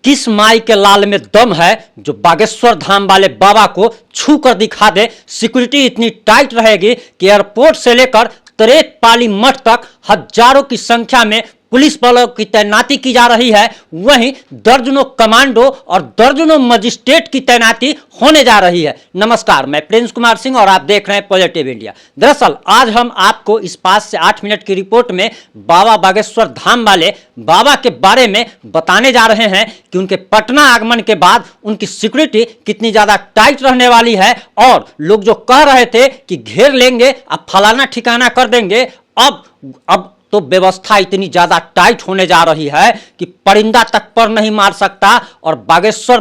किस माई के लाल में दम है जो बागेश्वर धाम वाले बाबा को छू कर दिखा दे। सिक्योरिटी इतनी टाइट रहेगी कि एयरपोर्ट से लेकर तरेत पाली मठ तक हजारों की संख्या में पुलिस बलों की तैनाती की जा रही है। वहीं दर्जनों कमांडो और दर्जनों मजिस्ट्रेट की तैनाती होने जा रही है। नमस्कार, मैं प्रिंस कुमार सिंह और आप देख रहे हैं पॉजिटिव इंडिया। दरअसल आज हम आपको इस 5 से 8 मिनट की रिपोर्ट में बाबा बागेश्वर धाम वाले बाबा के बारे में बताने जा रहे हैं कि उनके पटना आगमन के बाद उनकी सिक्योरिटी कितनी ज्यादा टाइट रहने वाली है। और लोग जो कह रहे थे कि घेर लेंगे, अब फलाना ठिकाना कर देंगे, अब तो व्यवस्था इतनी ज्यादा टाइट होने जा रही है कि परिंदा तक पर नहीं मार सकता और बागेश्वर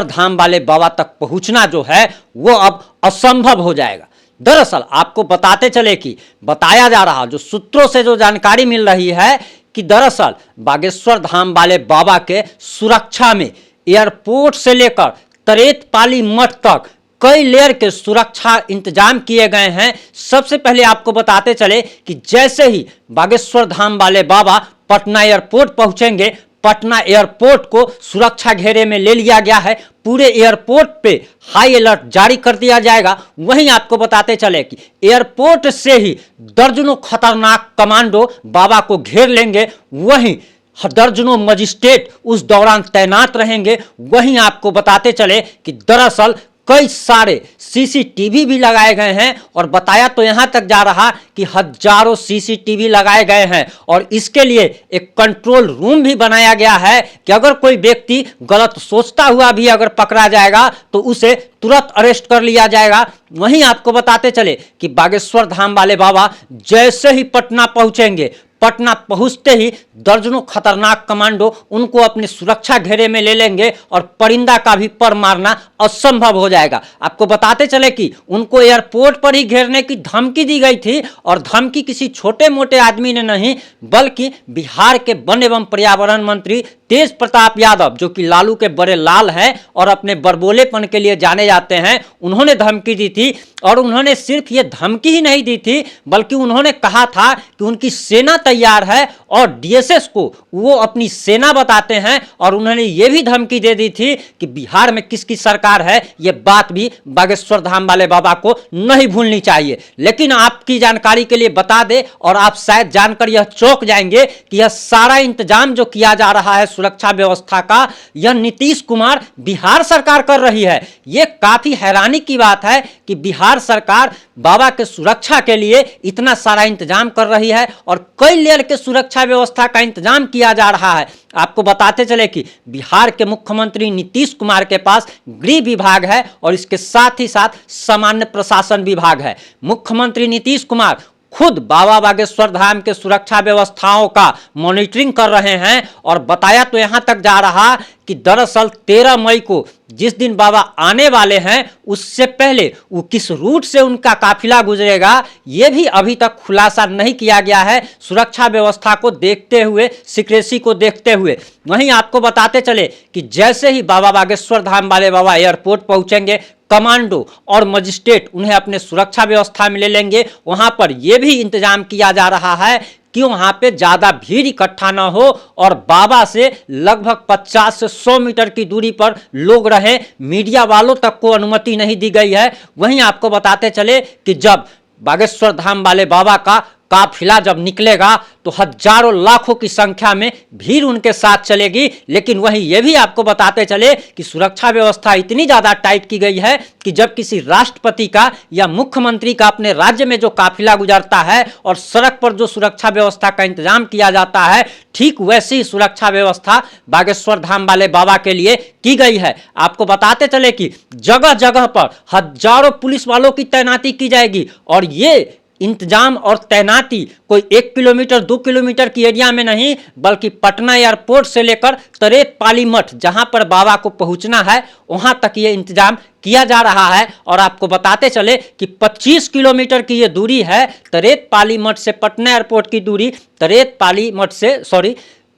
धाम वाले बाबा तक पहुंचना जो है वो अब असंभव हो जाएगा। दरअसल आपको बताते चले कि बताया जा रहा, जो सूत्रों से जो जानकारी मिल रही है कि दरअसल बागेश्वर धाम वाले बाबा के सुरक्षा में एयरपोर्ट से लेकर तरेत पाली मठ तक कई लेयर के सुरक्षा इंतजाम किए गए हैं। सबसे पहले आपको बताते चले कि जैसे ही बागेश्वर धाम वाले बाबा पटना एयरपोर्ट पहुंचेंगे, पटना एयरपोर्ट को सुरक्षा घेरे में ले लिया गया है। पूरे एयरपोर्ट पे हाई अलर्ट जारी कर दिया जाएगा। वहीं आपको बताते चले कि एयरपोर्ट से ही दर्जनों खतरनाक कमांडो बाबा को घेर लेंगे। वहीं दर्जनों मजिस्ट्रेट उस दौरान तैनात रहेंगे। वहीं आपको बताते चले कि दरअसल कई सारे सीसीटीवी भी लगाए गए हैं और बताया तो यहां तक जा रहा कि हजारों सीसीटीवी लगाए गए हैं और इसके लिए एक कंट्रोल रूम भी बनाया गया है कि अगर कोई व्यक्ति गलत सोचता हुआ भी अगर पकड़ा जाएगा तो उसे तुरंत अरेस्ट कर लिया जाएगा। वहीं आपको बताते चले कि बागेश्वर धाम वाले बाबा जैसे ही पटना पहुंचेंगे, पटना पहुंचते ही दर्जनों खतरनाक कमांडो उनको अपने सुरक्षा घेरे में ले लेंगे और परिंदा का भी पर मारना असंभव हो जाएगा। आपको बताते चले कि उनको एयरपोर्ट पर ही घेरने की धमकी दी गई थी और धमकी किसी छोटे मोटे आदमी ने नहीं बल्कि बिहार के वन एवं पर्यावरण मंत्री तेज प्रताप यादव, जो कि लालू के बड़े लाल हैं और अपने बड़बोलेपन के लिए जाने जाते हैं, उन्होंने धमकी दी थी। और उन्होंने सिर्फ ये धमकी ही नहीं दी थी बल्कि उन्होंने कहा था कि उनकी सेना तैयार है और डीएसएस को वो अपनी सेना बताते हैं। और उन्होंने ये भी धमकी दे दी थी कि बिहार में किसकी सरकार है, ये बात भी बागेश्वर धाम वाले बाबा को नहीं भूलनी चाहिए। लेकिन आपकी जानकारी के लिए बता दे और आप शायद जानकर यह चौंक जाएंगे कि यह सारा इंतजाम जो किया जा रहा है सुरक्षा व्यवस्था का, यह नीतीश कुमार बिहार सरकार कर रही है। यह काफी हैरानी की बात है कि बिहार सरकार बाबा के सुरक्षा के लिए इतना सारा इंतजाम कर रही है और कई लेयर के सुरक्षा व्यवस्था का इंतजाम किया जा रहा है। आपको बताते चले कि बिहार के मुख्यमंत्री नीतीश कुमार के पास गृह विभाग है और इसके साथ ही साथ सामान्य प्रशासन विभाग है। मुख्यमंत्री नीतीश कुमार खुद बाबा बागेश्वर धाम के सुरक्षा व्यवस्थाओं का मॉनिटरिंग कर रहे हैं और बताया तो यहां तक जा रहा कि दरअसल 13 मई को जिस दिन बाबा आने वाले हैं उससे पहले वो किस रूट से उनका काफिला गुजरेगा ये भी अभी तक खुलासा नहीं किया गया है, सुरक्षा व्यवस्था को देखते हुए, सिक्रेसी को देखते हुए। वहीं आपको बताते चले कि जैसे ही बाबा बागेश्वर धाम वाले बाबा एयरपोर्ट पहुंचेंगे, कमांडो और मजिस्ट्रेट उन्हें अपने सुरक्षा व्यवस्था में ले लेंगे। वहां पर यह भी इंतजाम किया जा रहा है कि वहां पे ज्यादा भीड़ इकट्ठा ना हो और बाबा से लगभग 50 से 100 मीटर की दूरी पर लोग रहे। मीडिया वालों तक को अनुमति नहीं दी गई है। वहीं आपको बताते चले कि जब बागेश्वर धाम वाले बाबा का काफिला जब निकलेगा तो हजारों लाखों की संख्या में भीड़ उनके साथ चलेगी। लेकिन वहीं यह भी आपको बताते चले कि सुरक्षा व्यवस्था इतनी ज्यादा टाइट की गई है कि जब किसी राष्ट्रपति का या मुख्यमंत्री का अपने राज्य में जो काफिला गुजरता है और सड़क पर जो सुरक्षा व्यवस्था का इंतजाम किया जाता है, ठीक वैसी सुरक्षा व्यवस्था बागेश्वर धाम वाले बाबा के लिए की गई है। आपको बताते चले कि जगह जगह पर हजारों पुलिस वालों की तैनाती की जाएगी और ये इंतजाम और तैनाती कोई 1 किलोमीटर 2 किलोमीटर की एरिया में नहीं बल्कि पटना एयरपोर्ट से लेकर तरेत पाली मठ जहां पर बाबा को पहुंचना है वहां तक ये इंतजाम किया जा रहा है। और आपको बताते चले कि 25 किलोमीटर की ये दूरी है तरेत पाली मठ से, पटना एयरपोर्ट की दूरी तरेत पाली मठ से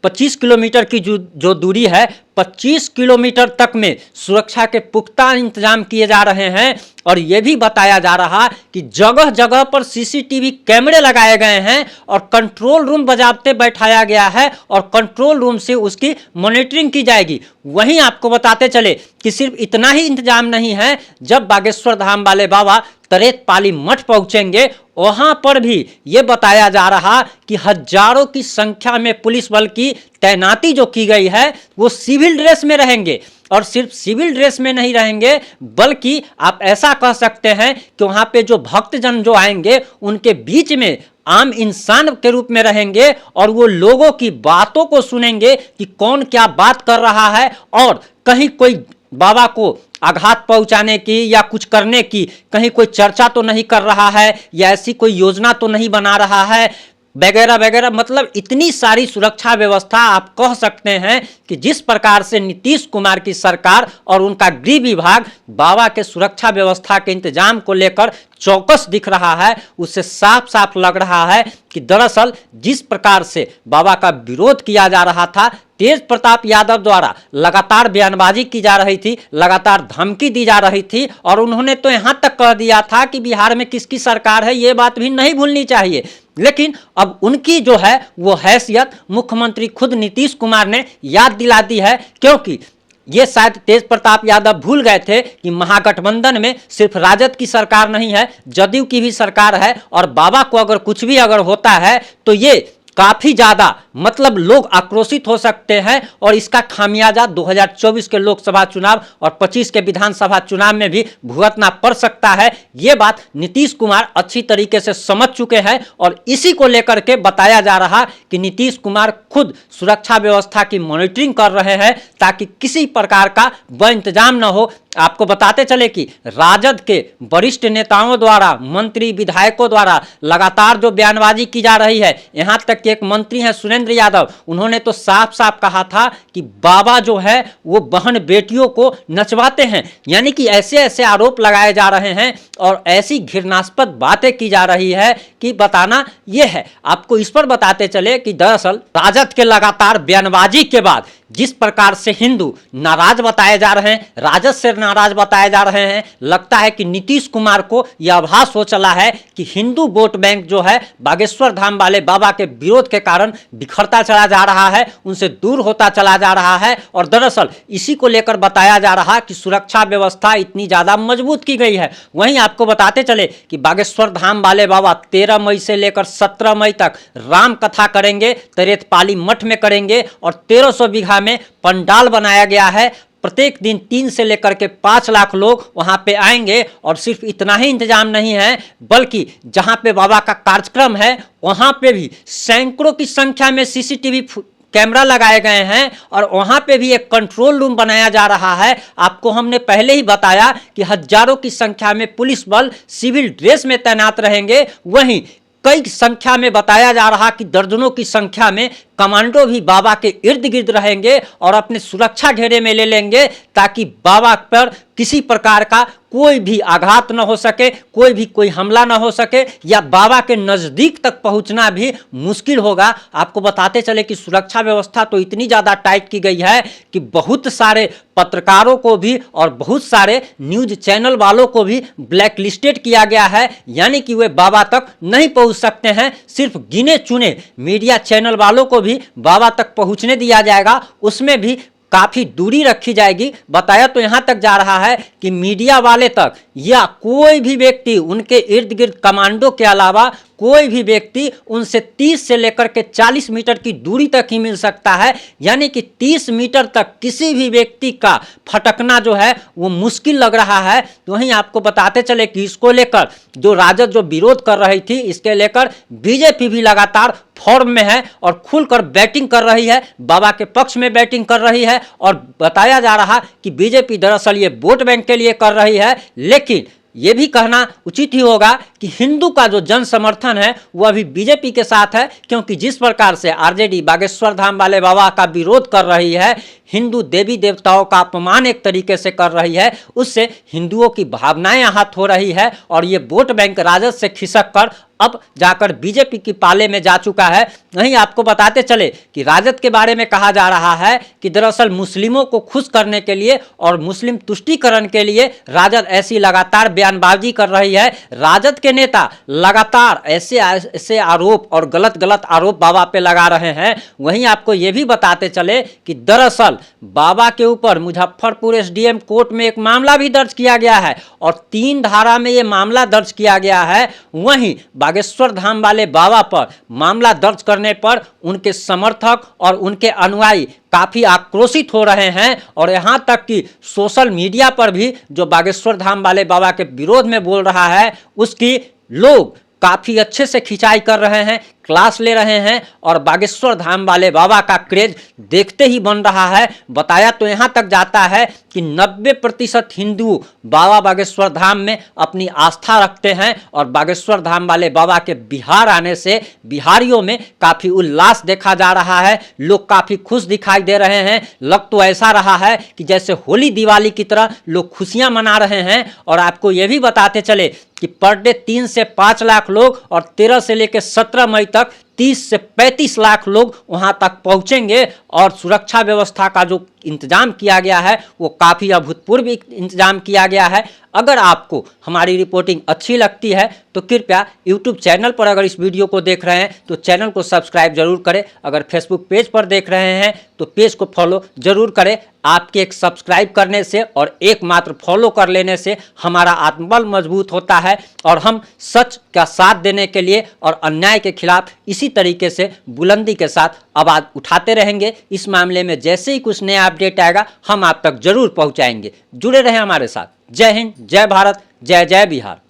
25 किलोमीटर की जो दूरी है, 25 किलोमीटर तक में सुरक्षा के पुख्ता इंतजाम किए जा रहे हैं। और यह भी बताया जा रहा कि जगह जगह पर सीसीटीवी कैमरे लगाए गए हैं और कंट्रोल रूम बाजाबते बैठाया गया है और कंट्रोल रूम से उसकी मॉनिटरिंग की जाएगी। वहीं आपको बताते चले कि सिर्फ इतना ही इंतजाम नहीं है, जब बागेश्वर धाम वाले बाबा तरेत पाली मठ पहुंचेंगे, वहां पर भी ये बताया जा रहा कि हजारों की संख्या में पुलिस बल की तैनाती जो की गई है वो सिविल ड्रेस में रहेंगे। और सिर्फ सिविल ड्रेस में नहीं रहेंगे, बल्कि आप ऐसा कह सकते हैं कि वहां पे जो भक्तजन जो आएंगे उनके बीच में आम इंसान के रूप में रहेंगे और वो लोगों की बातों को सुनेंगे कि कौन क्या बात कर रहा है, और कहीं कोई बाबा को आघात पहुंचाने की या कुछ करने की कहीं कोई चर्चा तो नहीं कर रहा है या ऐसी कोई योजना तो नहीं बना रहा है, वगैरह वगैरह। मतलब इतनी सारी सुरक्षा व्यवस्था आप कह सकते हैं कि जिस प्रकार से नीतीश कुमार की सरकार और उनका गृह विभाग बाबा के सुरक्षा व्यवस्था के इंतजाम को लेकर चौकस दिख रहा है, उससे साफ साफ लग रहा है कि दरअसल जिस प्रकार से बाबा का विरोध किया जा रहा था, तेज प्रताप यादव द्वारा लगातार बयानबाजी की जा रही थी, लगातार धमकी दी जा रही थी, और उन्होंने तो यहां तक कह दिया था कि बिहार में किसकी सरकार है ये बात भी नहीं भूलनी चाहिए। लेकिन अब उनकी जो है वो हैसियत मुख्यमंत्री खुद नीतीश कुमार ने याद दिला दी है, क्योंकि ये शायद तेज प्रताप यादव भूल गए थे कि महागठबंधन में सिर्फ राजद की सरकार नहीं है, जदयू की भी सरकार है, और बाबा को अगर कुछ भी अगर होता है तो ये काफी ज्यादा मतलब लोग आक्रोशित हो सकते हैं, और इसका खामियाजा 2024 के लोकसभा चुनाव और 25 के विधानसभा चुनाव में भी भुगतना पड़ सकता है। ये बात नीतीश कुमार अच्छी तरीके से समझ चुके हैं, और इसी को लेकर के बताया जा रहा कि नीतीश कुमार खुद सुरक्षा व्यवस्था की मॉनिटरिंग कर रहे हैं ताकि किसी प्रकार का वह इंतजाम न हो। आपको बताते चले कि राजद के वरिष्ठ नेताओं द्वारा, मंत्री विधायकों द्वारा लगातार जो बयानबाजी की जा रही है, यहां तक कि एक मंत्री हैं सुरेंद्र यादव, उन्होंने तो साफ साफ कहा था कि बाबा जो है वो बहन बेटियों को नचवाते हैं। यानी कि ऐसे ऐसे आरोप लगाए जा रहे हैं और ऐसी घृणास्पद बातें की जा रही है कि बताना यह है। आपको इस पर बताते चले कि दरअसल राजद के लगातार बयानबाजी के बाद जिस प्रकार से हिंदू नाराज बताए जा रहे हैं, राजद से नाराज बताए जा रहे हैं, लगता है कि नीतीश कुमार को यह आभास हो चला है कि हिंदू वोट बैंक जो है बागेश्वर धाम वाले बाबा के विरोध के कारण बिखरता चला जा रहा है, उनसे दूर होता चला जा रहा है। और दरअसल इसी को लेकर बताया जा रहा कि सुरक्षा व्यवस्था इतनी ज्यादा मजबूत की गई है। वहीं आपको बताते चले कि बागेश्वर धाम वाले बाबा 13 मई से लेकर 17 मई तक राम कथा करेंगे, तरेत पाली मठ में करेंगे, और 1300 बीघा में पंडाल बनाया गया है। प्रत्येक दिन 3 से लेकर के 5 लाख लोग वहां पे आएंगे, और सिर्फ इतना ही इंतजाम नहीं है, बल्कि जहां पे बाबा का कार्यक्रम है वहां पे भी सैकड़ों की संख्या में सीसीटीवी कैमरा लगाए गए हैं, और वहां पे भी एक कंट्रोल रूम बनाया जा रहा है। आपको हमने पहले ही बताया कि हजारों की संख्या में पुलिस बल सिविल ड्रेस में तैनात रहेंगे। वहीं कई संख्या में बताया जा रहा कि दर्जनों की संख्या में कमांडो भी बाबा के इर्द गिर्द रहेंगे और अपने सुरक्षा घेरे में ले लेंगे, ताकि बाबा पर किसी प्रकार का कोई भी आघात न हो सके, कोई भी कोई हमला न हो सके, या बाबा के नजदीक तक पहुंचना भी मुश्किल होगा। आपको बताते चले कि सुरक्षा व्यवस्था तो इतनी ज्यादा टाइट की गई है कि बहुत सारे पत्रकारों को भी और बहुत सारे न्यूज चैनल वालों को भी ब्लैक लिस्टेड किया गया है, यानी कि वे बाबा तक नहीं पहुंच सकते हैं। सिर्फ गिने चुने मीडिया चैनल वालों को भी बाबा तक पहुंचने दिया जाएगा, उसमें भी काफी दूरी रखी जाएगी। बताया तो यहां तक जा रहा है कि मीडिया वाले तक या कोई भी व्यक्ति उनके इर्द गिर्द कमांडो के अलावा कोई भी व्यक्ति उनसे 30 से लेकर के 40 मीटर की दूरी तक ही मिल सकता है, यानी कि 30 मीटर तक किसी भी व्यक्ति का फटकना जो है वो मुश्किल लग रहा है। तो वहीं आपको बताते चले कि इसको लेकर जो राजद जो विरोध कर रही थी, इसके लेकर बीजेपी भी लगातार फॉर्म में है और खुलकर बैटिंग कर रही है, बाबा के पक्ष में बैटिंग कर रही है। और बताया जा रहा कि बीजेपी दरअसल ये वोट बैंक के लिए कर रही है, लेकिन ये भी कहना उचित ही होगा कि हिंदू का जो जन समर्थन है वो अभी बीजेपी के साथ है, क्योंकि जिस प्रकार से आरजेडी बागेश्वर धाम वाले बाबा का विरोध कर रही है, हिंदू देवी देवताओं का अपमान एक तरीके से कर रही है, उससे हिंदुओं की भावनाएं आहत हो रही है, और ये वोट बैंक राजद से खिसक कर अब जाकर बीजेपी की पाले में जा चुका है। वहीं आपको बताते चले कि राजद के बारे में कहा जा रहा है कि दरअसल मुस्लिमों को खुश करने के लिए और मुस्लिम तुष्टीकरण के लिए राजद ऐसी लगातार बयानबाजी कर रही है। राजद के नेता लगातार ऐसे आरोप और गलत आरोप बाबा पे लगा रहे हैं। वहीं आपको यह भी बताते चले कि दरअसल बाबा के ऊपर मुजफ्फरपुर एसडीएम कोर्ट में एक मामला भी दर्ज किया गया है और 3 धारा में यह मामला दर्ज किया गया है। वहीं बागेश्वर धाम वाले बाबा पर मामला दर्ज करने पर उनके समर्थक और उनके अनुयायी काफी आक्रोशित हो रहे हैं और यहां तक कि सोशल मीडिया पर भी जो बागेश्वर धाम वाले बाबा के विरोध में बोल रहा है उसकी लोग काफी अच्छे से खिंचाई कर रहे हैं, क्लास ले रहे हैं और बागेश्वर धाम वाले बाबा का क्रेज देखते ही बन रहा है। बताया तो यहाँ तक जाता है कि 90% हिंदू बाबा बागेश्वर धाम में अपनी आस्था रखते हैं और बागेश्वर धाम वाले बाबा के बिहार आने से बिहारियों में काफ़ी उल्लास देखा जा रहा है। लोग काफ़ी खुश दिखाई दे रहे हैं। लग तो ऐसा रहा है कि जैसे होली दिवाली की तरह लोग खुशियाँ मना रहे हैं। और आपको ये भी बताते चले कि पर डे 3 से 5 लाख लोग और 13 से लेकर 17 मई तक 30 से 35 लाख लोग वहां तक पहुंचेंगे और सुरक्षा व्यवस्था का जो इंतजाम किया गया है वो काफ़ी अभूतपूर्व इंतजाम किया गया है। अगर आपको हमारी रिपोर्टिंग अच्छी लगती है तो कृपया यूट्यूब चैनल पर अगर इस वीडियो को देख रहे हैं तो चैनल को सब्सक्राइब जरूर करें। अगर फेसबुक पेज पर देख रहे हैं तो पेज को फॉलो जरूर करें। आपके एक सब्सक्राइब करने से और एक मात्र फॉलो कर लेने से हमारा आत्मबल मजबूत होता है और हम सच का साथ देने के लिए और अन्याय के खिलाफ इसी तरीके से बुलंदी के साथ आवाज़ उठाते रहेंगे। इस मामले में जैसे ही कुछ नया अपडेट आएगा हम आप तक जरूर पहुंचाएंगे। जुड़े रहें हमारे साथ। जय हिंद, जय भारत, जय जय बिहार।